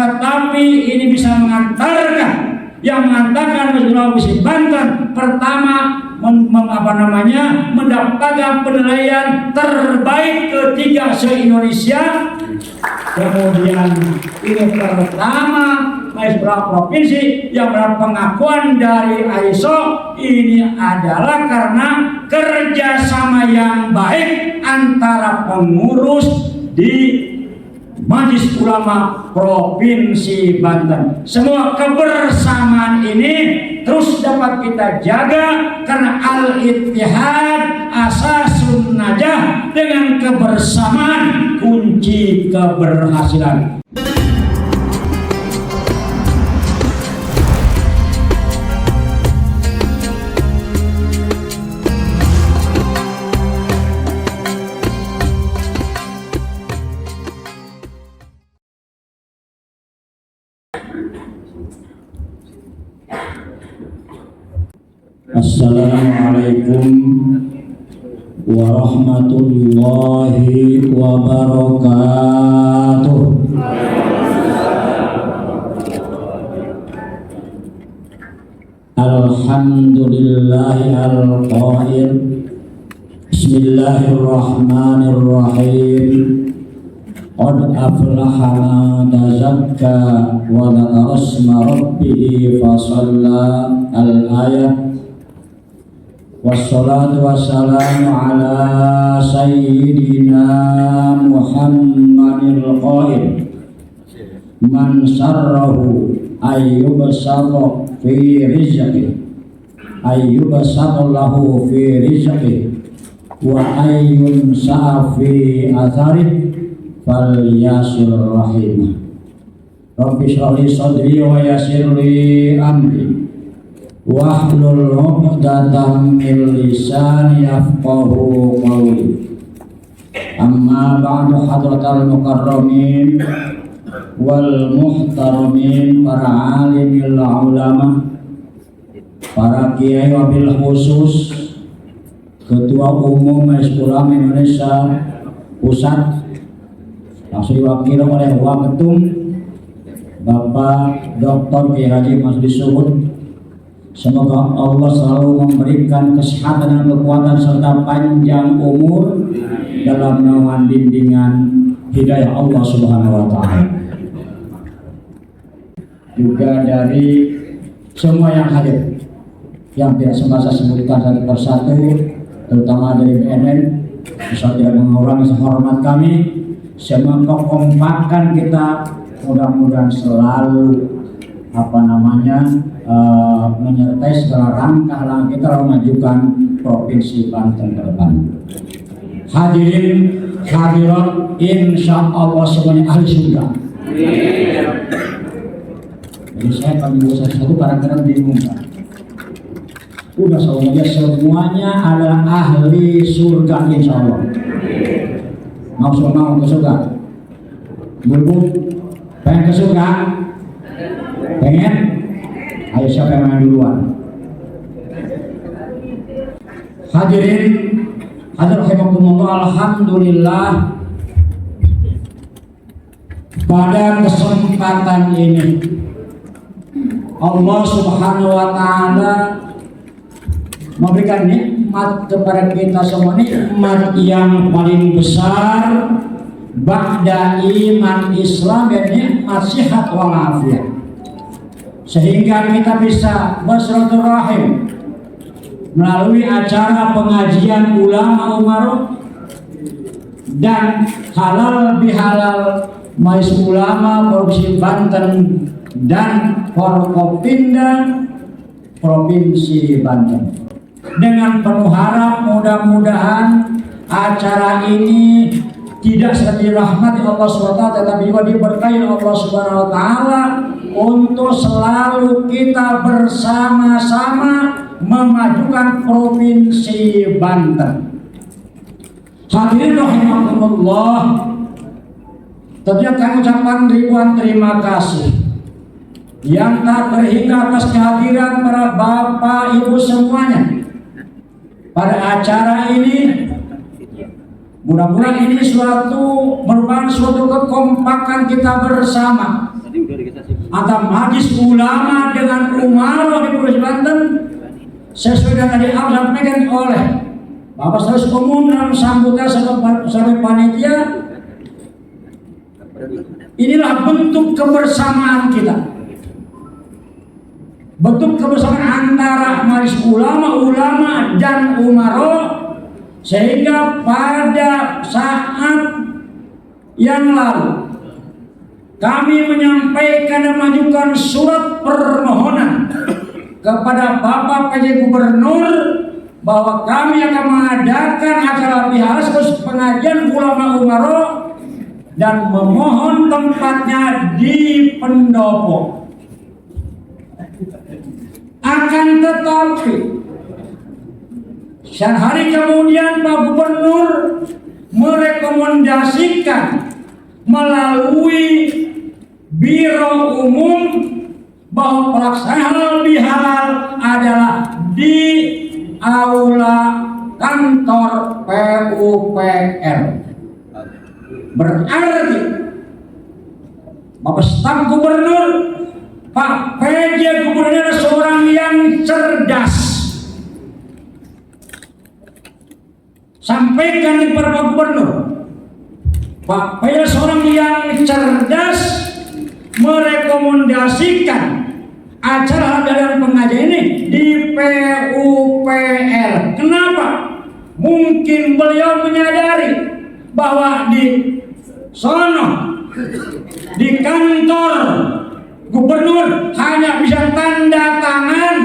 tetapi ini bisa mengantarkan Sulawesi Banten pertama mendapatkan penilaian terbaik ketiga se-Indonesia. Kemudian ini pertama beberapa provinsi yang mendapat pengakuan dari ISO. Ini adalah karena kerjasama yang baik antara pengurus di Majelis Ulama Provinsi Banten. Semua kebersamaan ini terus dapat kita jaga karena al-ittihad asasun najah. Dengan kebersamaan kunci keberhasilan. Assalamualaikum warahmatullahi wabarakatuh. Alhamdulillahi al-qair. Bismillahirrahmanirrahim. Qad aflaha man tazakka wa dzakara isma rabbih fa shalla. Al-ayat. Wassalatu wassalamu ala sayyidina Muhammadil qail. Man sarrahu ayyubsara fi rizqi ayyubsara lahu fi rizqi wa ayyun sa'a fi athari falyasir rahimah. Rabbi shrah li sadri wa yassir li amri wahlul 'uqdatam min lisani yafqahu qawli. Amma ba'du, hadratal mukarramin wal muhtaramin, para alimil ulama, para kiai wabil khusus Ketua Umum Majelis Ulama Indonesia Pusat langsung diwakili oleh Waketum Bapak Dr. Kiai Haji Masdi Suhud. Semoga Allah selalu memberikan kesehatan dan kekuatan serta panjang umur dalam naungan bimbingan hidayah Allah Subhanahu wa Ta'ala. Juga dari semua yang hadir, yang tidak sempat saya sebutkan satu persatu, terutama dari BNN, bisa tidak mengurangi hormat kami. Semoga kekompakan kita mudah-mudahan selalu menyertai segala langkah-langkah kita memajukan Provinsi Banten ke depan. Hadirin hadirat, insya Allah semuanya ahli surga. Jadi saya panggil satu kadang-kadang bingung kan. Udah semuanya adalah ahli surga insya Allah. Mau ke surga? Buru pengen ke surga? Pengen? Ayo siapa yang main duluan? Hadirin rahimakumullah, alhamdulillah pada kesempatan ini Allah Subhanahu wa Ta'ala memberikan nikmat kepada kita semua, nikmat yang paling besar ba'da iman Islam, dan nikmat sihat walafiat, sehingga kita bisa bersilaturahim melalui acara pengajian ulama umarok dan halal bihalal Majelis Ulama Provinsi Banten dan Forkopimda Provinsi Banten. Dengan penuh harap mudah-mudahan acara ini tidak saja dirahmati Allah SWT, tetapi juga diberkahi Allah SWT untuk selalu kita bersama-sama memajukan Provinsi Banten. Hadirin rahimakumullah, tentunya kami ucapkan ribuan terima kasih yang tak terhingga atas kehadiran para bapak ibu semuanya pada acara ini. Mudah-mudahan ini merupakan suatu kekompakan kita bersama atau majlis ulama dengan umaro di Provinsi Banten sesuai dengan tadi disampaikan oleh Bapak Sekretaris Umum dalam sambutan sebagai panitia. Inilah bentuk kebersamaan kita, bentuk kebersamaan antara majlis ulama dan umaro, sehingga pada saat yang lalu kami menyampaikan dan mengajukan surat permohonan kepada Bapak PJ Gubernur bahwa kami akan mengadakan acara bihala sekaligus pengajian ulama umaro dan memohon tempatnya di pendopo. Akan tetapi sehari kemudian Pak Gubernur merekomendasikan melalui Biro Umum bahwa pelaksanaan halal bihalal adalah di aula kantor PUPR. Berarti Bapak Staf Gubernur, Pak PJ Gubernur adalah seorang yang cerdas. Sampaikan kepada Pak Gubernur, Pak PJ seorang yang cerdas merekomendasikan acara dan pengajian ini di PUPR. Kenapa? Mungkin beliau menyadari bahwa di sono, di kantor gubernur hanya bisa tanda tangan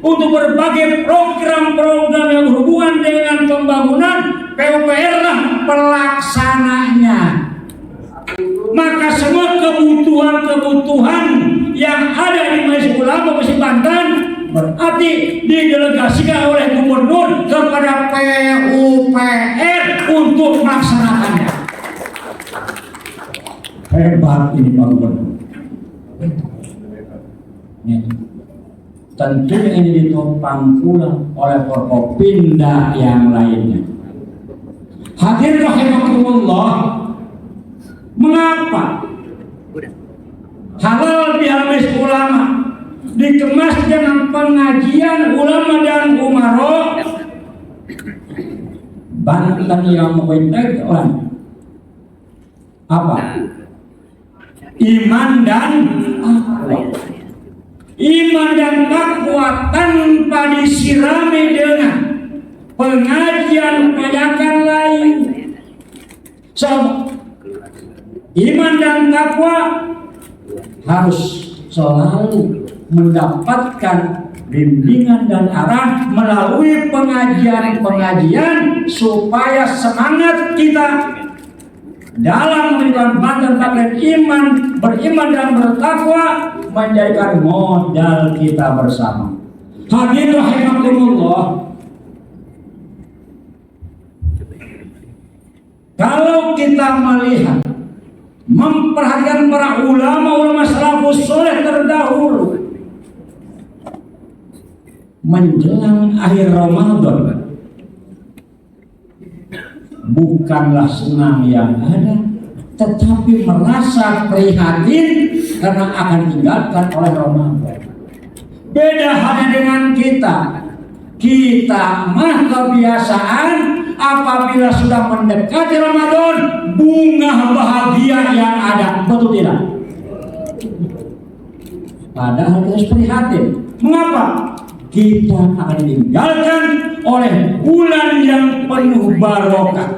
untuk berbagai program-program yang berhubungan dengan pembangunan. PUPR lah pelaksananya. Maka semua kebutuhan yang ada di Majelis Ulama Provinsi Banten berarti didelegasikan oleh gubernur kepada PUPR untuk melaksanakannya. Hebat ini Pak Gubernur. Tentunya ini ditopang pula oleh Forkopimda yang lainnya. Hadirin rahimakumullah, mengapa halal bihalal Majelis Ulama dikemas dengan pengajian ulama dan umaro? Banten yang mengintek apa? Iman dan takwa. Iman dan takwa tanpa disirami dengan pengajian lain. So, iman dan takwa harus selalu mendapatkan bimbingan dan arah melalui pengajian supaya semangat kita dalam menjalankan Banten Taklim iman, beriman dan bertakwa menjadikan modal kita bersama. Hadirin rahimakumullah, kalau kita melihat memperhatikan para ulama salafus soleh terdahulu menjelang akhir Ramadan, bukanlah senang yang ada, tetapi merasa prihatin karena akan ditinggalkan oleh Ramadan. Beda halnya dengan kita mah kebiasaan apabila sudah mendekati Ramadan, bunga bahagia yang ada, betul tidak? Padahal kita harus prihatin. Mengapa? Kita akan ditinggalkan oleh bulan yang penuh barokah.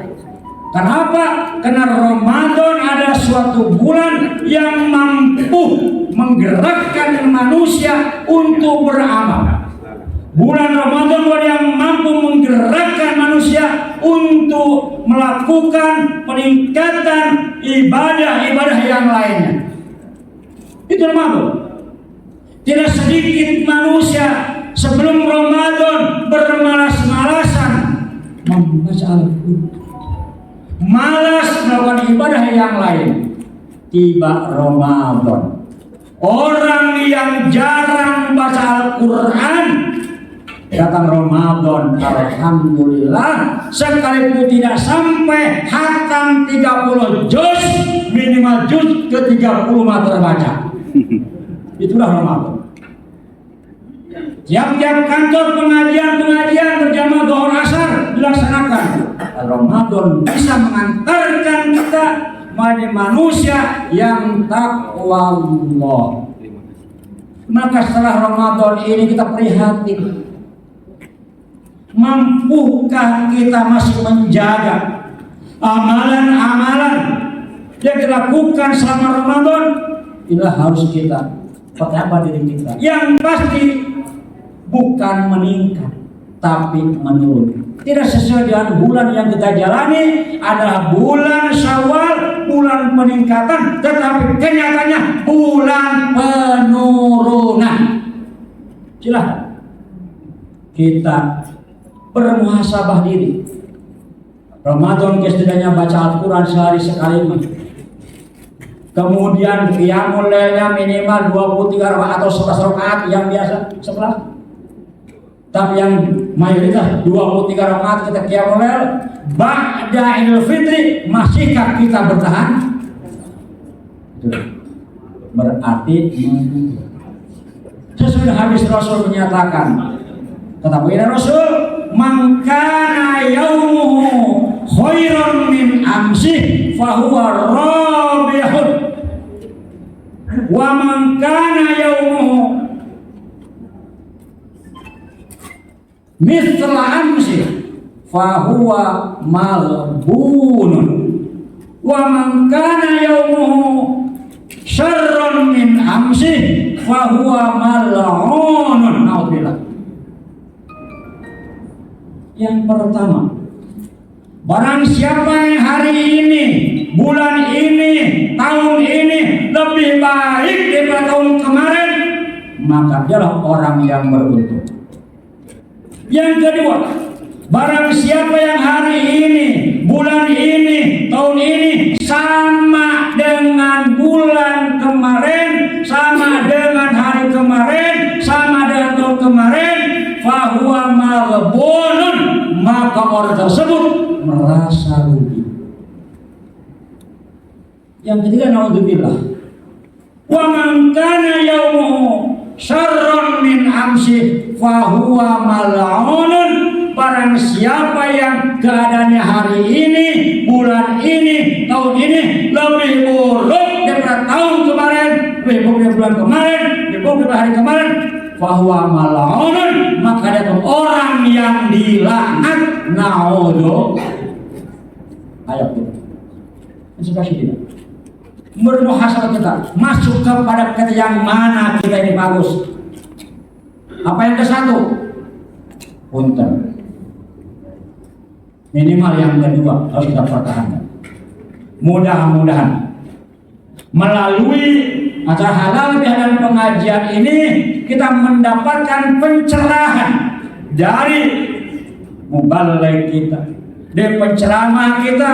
Kenapa? Karena Ramadan adalah suatu bulan yang mampu menggerakkan manusia untuk beramal. Bulan Ramadan yang mampu menggerakkan manusia untuk melakukan peningkatan ibadah-ibadah yang lainnya. Itu Ramadan. Tidak sedikit manusia sebelum Ramadan bermalas-malasan membaca Al-Quran, malas melakukan ibadah yang lain. Tiba Ramadan, orang yang jarang baca Al-Quran, datang Ramadan, alhamdulillah, sekalipun tidak sampai khatam 30 juz, minimal juz ke-30 terbaca. Itulah Ramadan. Tiap-tiap kantor pengajian berjamaah zuhur asar dilaksanakan. Ramadan bisa mengantarkan kita menjadi manusia yang takwa Allah. Maka setelah Ramadan ini kita prihatin. Mampukah kita masih menjaga amalan-amalan yang dilakukan selama Ramadan? Inilah harus kita pertama diri kita. Yang pasti bukan meningkat, tapi menurun. Tidak sesuai dengan bulan yang kita jalani adalah bulan Syawal, bulan peningkatan, tetapi kenyataannya bulan penurunan. Silahkan kita bermuhasabah diri. Ramadan setidaknya baca Al-Quran sehari sekali. Kemudian qiyamul lailnya minimal 23 rakaat atau 11 rakaat yang biasa 11. Tapi yang mayoritas 23 rakaat kita qiyamul lail. Ba'da Idul Fitri masihkah kita bertahan? Berarti sesudah hadis Rasul menyatakan, kata baginda Rasul, "Man kana yaumuhu khairan min amsih fahuwa rabihun. Wa man kana yaumuhu mithla amsih fahuwa maghbunun. Wa man kana yaumuhu syarran min amsih fahuwa mal'unun." Naudzubillah. Yang pertama, barang siapa yang hari ini, bulan ini, tahun ini lebih baik daripada tahun kemarin, maka dialah orang yang beruntung. Yang kedua, barang siapa yang hari ini, bulan ini, tahun ini sama dengan bulan kemarin, sama dengan hari kemarin, sama dengan tahun kemarin, fahuwa maghbunun, maka orang tersebut merasa rugi. Yang ketiga, naudzubillah, wa man kana yaumuhu syarran min amsi fahuwa mal'unun. Barang siapa yang keadaannya hari ini, bulan ini, tahun ini lebih buruk daripada tahun kemarin, lebih buruk daripada bulan kemarin, lebih buruk daripada hari kemarin, fahuwa mal'unun, maka dia itu orang yang dilaknat. Naudzu. Ayo kita inspirasi kita bermuhasabah, kita masuk kepada kata yang mana kita ini bagus. Apa yang ke satu? Punten. Minimal yang kedua harus kita pertahankan. Mudah-mudahan melalui acara halal bihalal pengajian ini kita mendapatkan pencerahan dari muballigh kita, dari penceramah kita,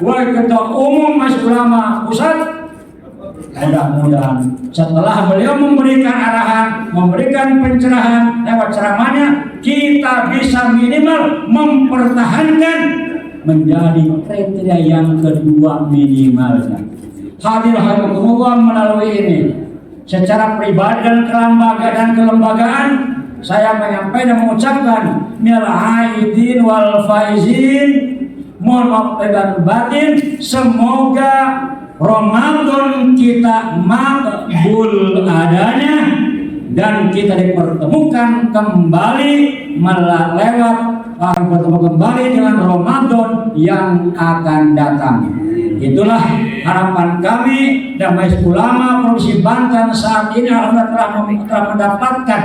wahai ketua umum Majelis Ulama Pusat. Mudah-mudahan setelah beliau memberikan arahan, memberikan pencerahan lewat ceramahnya, kita bisa minimal mempertahankan menjadi kriteria yang kedua minimalnya. Hadir melalui ini secara pribadi dan kelembagaan, saya menyampaikan dan mengucapkan minal aidin wal faizin, mohon maaf dan batin, semoga Ramadan kita makbul adanya dan kita dipertemukan kembali lewat bertemu kembali dengan Ramadan yang akan datang. Itulah harapan kami dan Majelis Ulama Provinsi Banten saat ini alhamdulillah telah mendapatkan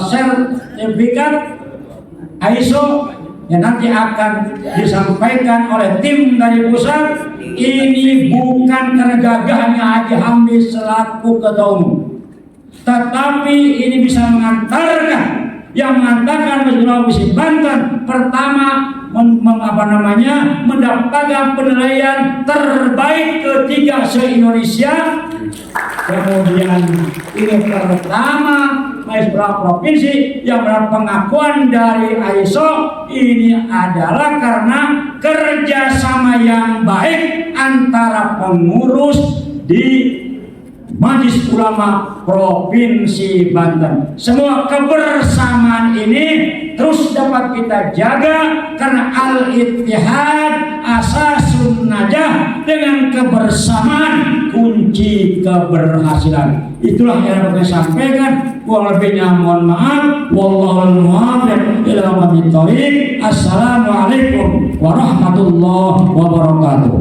sertifikat ISO yang nanti akan disampaikan oleh tim dari pusat. Ini bukan karena gagahnya Haji Hamdi selaku ketua umum, tetapi ini bisa mengantarkan Majelis Ulama Provinsi Banten pertama mendapatkan penilaian terbaik ketiga se-Indonesia. Kemudian ini pertama Majelis Ulama Provinsi yang mendapat pengakuan dari ISO. Ini adalah karena kerjasama yang baik antara pengurus di Majelis Ulama Provinsi Banten. Semua kebersamaan ini terus dapat kita jaga karena al-ittihad asasun najah, dengan kebersamaan kunci keberhasilan. Itulah yang dapat saya sampaikan. Kurang lebihnya mohon maaf. Wallahul muwaffiq ila aqwamit thoriq. Assalamualaikum warahmatullahi wabarakatuh.